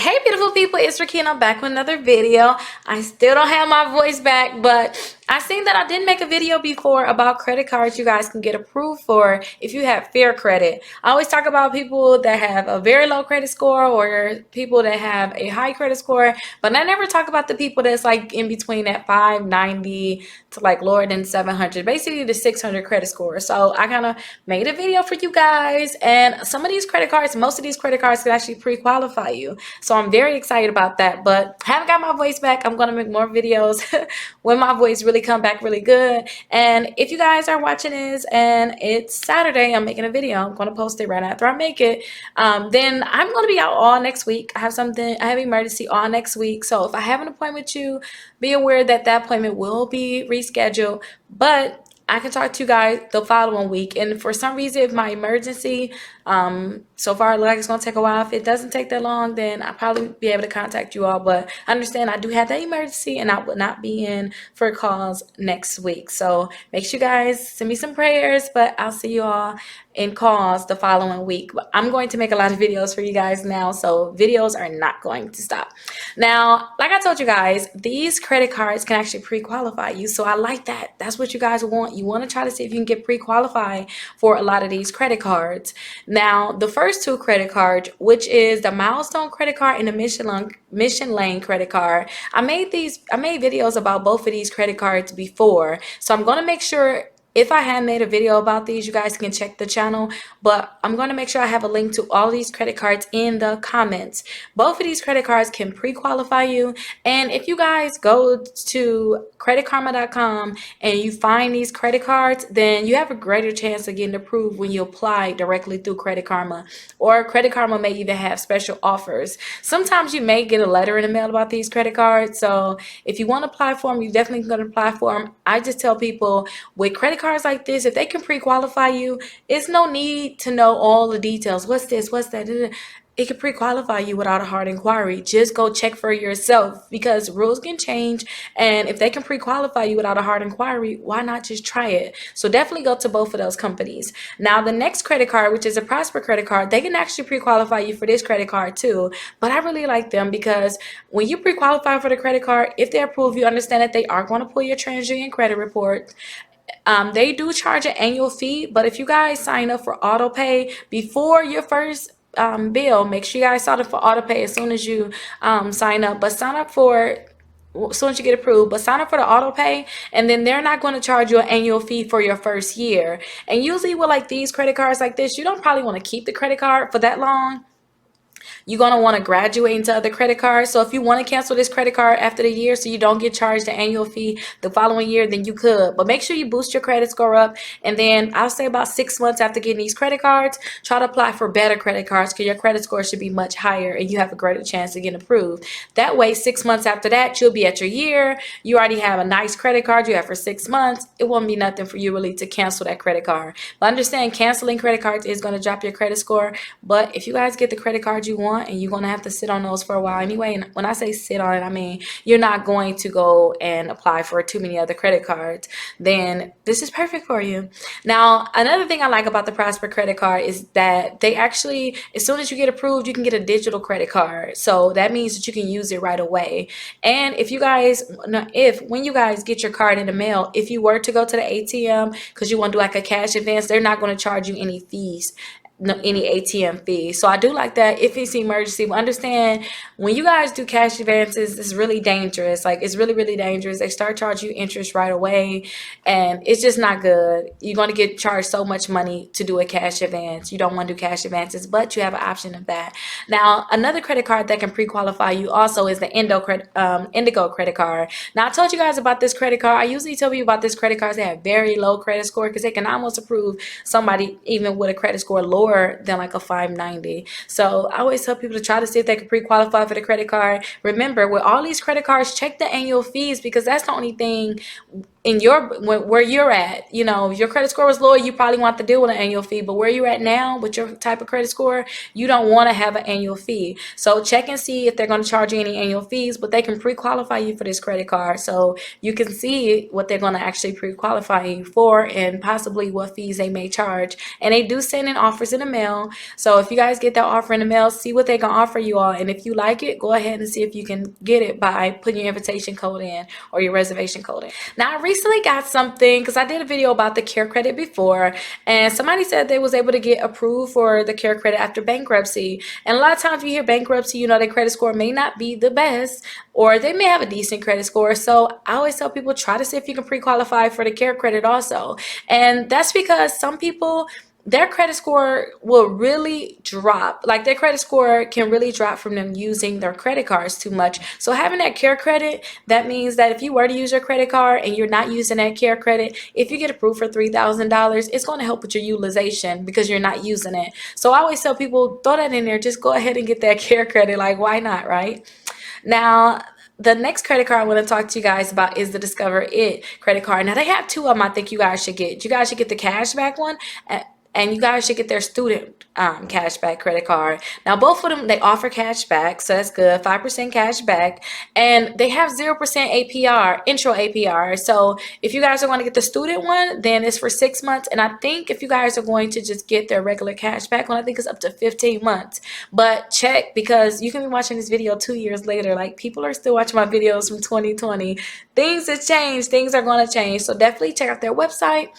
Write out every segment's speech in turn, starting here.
Hey beautiful people, it's Rickita back with another video. I still don't have my voice back, but I seen that I did make a video before about credit cards you guys can get approved for if you have fair credit. I always talk about people that have a very low credit score or people that have a high credit score, but I never talk about the people that's like in between that 590 to like lower than 700, basically the 600 credit score. So I kind of made a video for you guys, and some of these credit cards, most of these credit cards can actually pre-qualify you. So I'm very excited about that, but haven't got my voice back. I'm going to make more videos when my voice really come back really good. And if you guys are watching this and it's Saturday, I'm making a video. I'm going to post it right after I make it. Then I'm going to be out all next week. I have emergency all next week. So if I have an appointment with you, be aware that that appointment will be rescheduled. But I can talk to you guys the following week. And for some reason, if my emergency, so far, it looks like it's going to take a while. If it doesn't take that long, then I'll probably be able to contact you all. But I understand I do have that emergency and I will not be in for calls next week. So make sure you guys send me some prayers, but I'll see you all in calls the following week. But I'm going to make a lot of videos for you guys now, so videos are not going to stop. Now, like I told you guys, these credit cards can actually pre-qualify you, so I like that. That's what you guys want. You want to try to see if you can get pre-qualified for a lot of these credit cards. Now, the first two credit cards, which is the Milestone credit card and the Mission Lane credit card, I made videos about both of these credit cards before, so I'm going to make sure if I had made a video about these, you guys can check the channel, but I'm going to make sure I have a link to all these credit cards in the comments. Both of these credit cards can pre-qualify you, and if you guys go to creditkarma.com and you find these credit cards, then you have a greater chance of getting approved when you apply directly through Credit Karma, or Credit Karma may even have special offers. Sometimes you may get a letter in the mail about these credit cards, so if you want to apply for them, you definitely going to apply for them. I just tell people with credit cards like this, if they can pre-qualify you, it's no need to know all the details. What's this? What's that? It can pre-qualify you without a hard inquiry. Just go check for yourself, because rules can change, and if they can pre-qualify you without a hard inquiry, why not just try it? So definitely go to both of those companies. Now, the next credit card, which is a Prosper credit card, they can actually pre-qualify you for this credit card too, but I really like them because when you pre-qualify for the credit card, if they approve, you understand that they are going to pull your TransUnion credit report. They do charge an annual fee, but if you guys sign up for auto pay before your first bill, make sure you guys sign up for auto pay as soon as you sign up. But sign up for as soon as you get approved, but sign up for the auto pay, and then they're not going to charge you an annual fee for your first year. And usually with like these credit cards like this, you don't probably want to keep the credit card for that long. You're going to want to graduate into other credit cards. So if you want to cancel this credit card after the year so you don't get charged the annual fee the following year, then you could. But make sure you boost your credit score up. And then I'll say about 6 months after getting these credit cards, try to apply for better credit cards, because your credit score should be much higher and you have a greater chance of getting approved. That way, 6 months after that, you'll be at your year. You already have a nice credit card you have for 6 months. It won't be nothing for you really to cancel that credit card. But understand, canceling credit cards is going to drop your credit score. But if you guys get the credit card you want, and you're going to have to sit on those for a while anyway, and when I say sit on it, I mean you're not going to go and apply for too many other credit cards, then this is perfect for you. Now, another thing I like about the Prosper credit card is that they actually, as soon as you get approved, you can get a digital credit card. So that means that you can use it right away. And if you guys, when you guys get your card in the mail, if you were to go to the ATM because you want to do like a cash advance, they're not going to charge you any fees, no, any ATM fee. So I do like that if it's an emergency. But understand, when you guys do cash advances, it's really dangerous. Like, it's really, really dangerous. They start charging you interest right away, and it's just not good. You're going to get charged so much money to do a cash advance. You don't want to do cash advances, but you have an option of that. Now, another credit card that can pre-qualify you also is the Indigo credit card. Now, I told you guys about this credit card. I usually tell you about this credit card. They have very low credit score, because they can almost approve somebody even with a credit score lower than like a 590. So I always tell people to try to see if they can pre-qualify for the credit card. Remember, with all these credit cards, check the annual fees, because that's the only thing in where you're at, if your credit score was lower, you probably want to deal with an annual fee. But where you're at now with your type of credit score, you don't want to have an annual fee. So check and see if they're going to charge you any annual fees, but they can pre-qualify you for this credit card. So you can see what they're going to actually pre-qualify you for and possibly what fees they may charge. And they do send in offers in the mail. So if you guys get that offer in the mail, see what they're going to offer you all. And if you like it, go ahead and see if you can get it by putting your invitation code in or your reservation code in. Now, I recently got something because I did a video about the care credit before, and somebody said they was able to get approved for the care credit after bankruptcy. And a lot of times you hear bankruptcy, their credit score may not be the best, or they may have a decent credit score. So I always tell people, try to see if you can pre-qualify for the care credit also. And that's because some people, their credit score will really drop. Like their credit score can really drop from them using their credit cards too much. So having that care credit, that means that if you were to use your credit card and you're not using that care credit, if you get approved for $3,000, it's going to help with your utilization because you're not using it. So I always tell people, throw that in there. Just go ahead and get that care credit. Like, why not, right? Now, the next credit card I want to talk to you guys about is the Discover It credit card. Now, they have two of them I think you guys should get. You guys should get the cashback one, and you guys should get their student cashback credit card. Now, both of them, they offer cashback, so that's good, 5% cashback, and they have 0% APR, intro APR. So if you guys are going to get the student one, then it's for 6 months, and I think if you guys are going to just get their regular cashback one, I think it's up to 15 months. But check, because you can be watching this video 2 years later. Like, people are still watching my videos from 2020. Things have changed. Things are going to change. So definitely check out their website,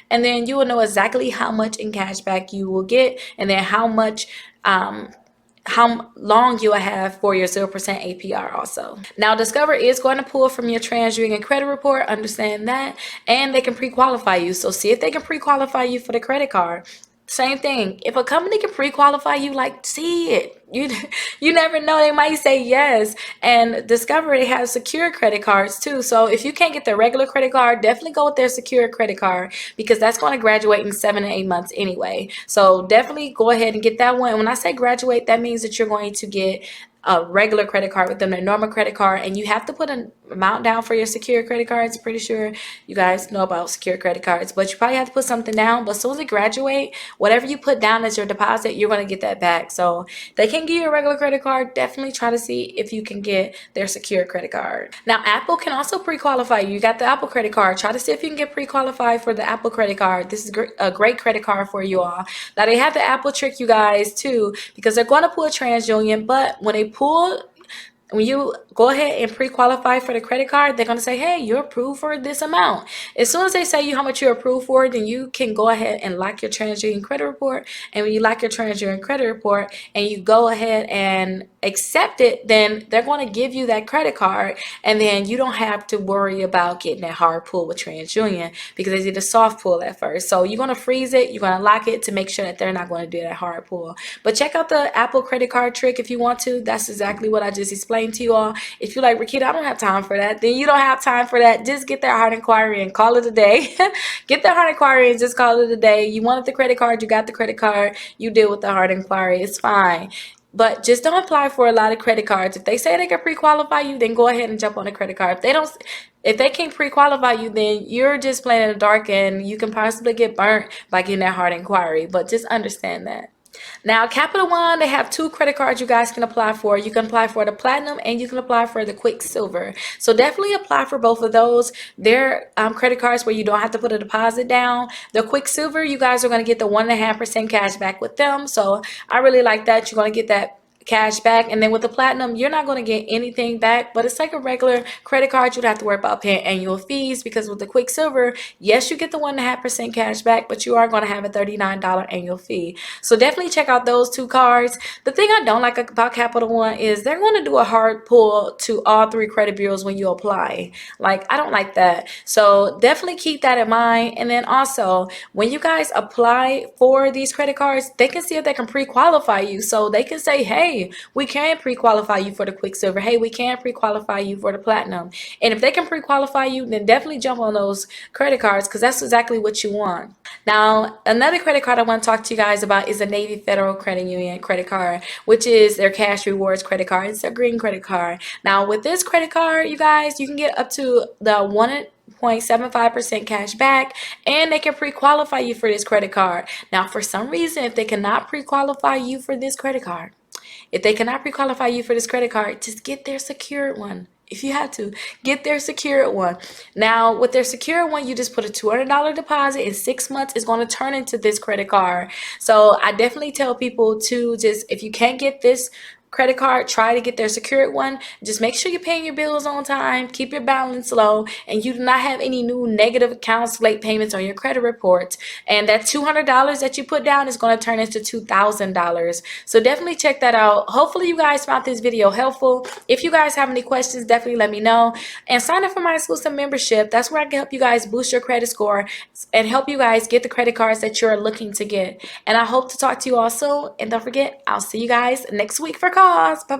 and then you will know exactly how much in cashback you will get, and then how much how long you will have for your 0% APR also. Now, Discover is going to pull from your TransUnion credit report, understand that, and they can pre-qualify you. So see if they can pre-qualify you for the credit card. Same thing. If a company can pre-qualify you, like, see it. You never know, they might say yes. And Discover, they have secure credit cards too. So if you can't get their regular credit card, definitely go with their secure credit card, because that's going to graduate in 7 to 8 months anyway. So definitely go ahead and get that one. When I say graduate, that means that you're going to get a regular credit card with them, their normal credit card, and you have to put an amount down for your secure credit cards. Pretty sure you guys know about secure credit cards, but you probably have to put something down. But as soon as they graduate, whatever you put down as your deposit, you're going to get that back. So they can give you a regular credit card. Definitely try to see if you can get their secure credit card. Now, Apple can also pre-qualify you. You got the Apple credit card. Try to see if you can get pre-qualified for the Apple credit card. This is a great credit card for you all. Now, they have the Apple trick, you guys, too, because they're going to pull a TransUnion, but when you go ahead and pre-qualify for the credit card, they're going to say, hey, you're approved for this amount. As soon as they say you how much you're approved for, then you can go ahead and lock your TransUnion credit report. And when you lock your TransUnion credit report and you go ahead and accept it, then they're going to give you that credit card. And then you don't have to worry about getting that hard pull with TransUnion, because they did a soft pull at first. So you're going to freeze it. You're going to lock it to make sure that they're not going to do that hard pull. But check out the Apple credit card trick if you want to. That's exactly what I just explained to you all. If you're like, Rickita, I don't have time for that, then you don't have time for that. Just get that hard inquiry and call it a day. Get that hard inquiry and just call it a day. You wanted the credit card, you got the credit card, you deal with the hard inquiry. It's fine. But just don't apply for a lot of credit cards. If they say they can pre-qualify you, then go ahead and jump on a credit card. If they can't pre-qualify you, then you're just playing in the dark, and you can possibly get burnt by getting that hard inquiry. But just understand that. Now, Capital One, they have two credit cards you guys can apply for. You can apply for the Platinum, and you can apply for the Quicksilver. So definitely apply for both of those. They're credit cards where you don't have to put a deposit down. The Quicksilver, you guys are going to get the 1.5% cash back with them. So I really like that. You're going to get that cash back. And then with the Platinum, you're not going to get anything back, but it's like a regular credit card. You don't have to worry about paying annual fees, because with the Quicksilver, yes, you get the 1.5% cash back, but you are going to have a $39 annual fee. So definitely check out those two cards. The thing I don't like about Capital One is they're going to do a hard pull to all 3 credit bureaus when you apply. Like, I don't like that. So definitely keep that in mind. And then also, when you guys apply for these credit cards, they can see if they can pre-qualify you. So they can say, hey, we can pre-qualify you for the Quicksilver. Hey, we can pre-qualify you for the Platinum. And if they can pre-qualify you, then definitely jump on those credit cards, because that's exactly what you want. Now, another credit card I want to talk to you guys about is the Navy Federal Credit Union credit card, which is their cash rewards credit card. It's a green credit card. Now, with this credit card, you guys, you can get up to the 0.75% cash back, and they can pre-qualify you for this credit card. Now, for some reason, if they cannot pre-qualify you for this credit card, just get their secured one. If you have to, get their secured one. Now, with their secured one, you just put a $200 deposit. In 6 months, it's going to turn into this credit card. So I definitely tell people to just, if you can't get this credit card, try to get their secured one. Just make sure you're paying your bills on time, keep your balance low, and you do not have any new negative accounts, late payments on your credit report. And that $200 that you put down is going to turn into $2,000. So definitely check that out. Hopefully you guys found this video helpful. If you guys have any questions, definitely let me know. And sign up for my exclusive membership. That's where I can help you guys boost your credit score and help you guys get the credit cards that you're looking to get. And I hope to talk to you all soon. And don't forget, I'll see you guys next week for calls. Bye-bye.